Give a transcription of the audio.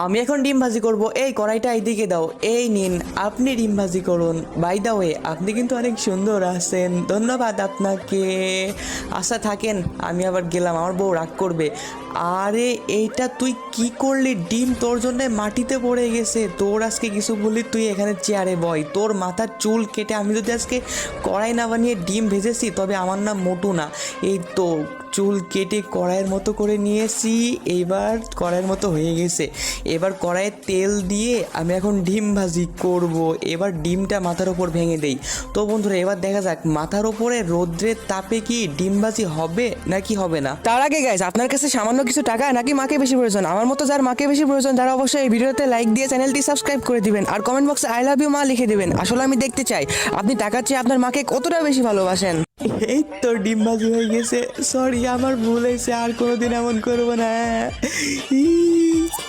আমি এখন ডিম ভাজি করব। এই কড়াইটা এইদিকে দাও, এই নিন আপনি ডিম ভাজি করুন। বাই দা ওয়ে আপনি কিন্তু অনেক সুন্দর আছেন, ধন্যবাদ আপনাকে। আচ্ছা থাকেন, আমি আবার গেলাম, আমার বউ রাগ করবে। আরে এইটা তুই কি করলি? ডিম তোর জন্য মাটিতে পড়ে গেছে। তোর আজকে কিছু বললি, তুই এখানে চেয়ারে বয়। তোর মাথার চুল কেটে আমি যদি আজকে কড়াই না বানিয়ে ডিম ভেজেছি তবে আমার নাম মোটু না। এই তো চুল কেটে কড়াইয়ের মতো করে নিয়েছি, এইবার কড়াইয়ের মতো হয়ে গেছে। এবার কড়াইয়ে তেল দিয়ে আমি এখন ডিম ভাজি করব। এবার ডিমটা মাথার ওপর ভেঙে দেই। তো বন্ধুরা এবার দেখা যাক মাথার ওপরে রৌদ্রের তাপে কি ডিম ভাজি হবে নাকি হবে না। তার আগে গাইস, আপনার কাছে সামান্য কিছু টাকা নাকি মাকে বেশি প্রয়োজন? আমার মতো যার মাকে বেশি প্রয়োজন তারা অবশ্যই এই ভিডিওতে লাইক দিয়ে চ্যানেলটি সাবস্ক্রাইব করে দিবেন আর কমেন্ট বক্সে আই লাভ ইউ মা লিখে দিবেন। আসলে আমি দেখতে চাই আপনি টাকার চেয়ে আপনার মাকে কতটা বেশি ভালোবাসেন। এই তো ডিম ভাজি হয়ে গেছে। সরি, আমার ভুল হয়েছে, আর কোনোদিন এমন করবো না।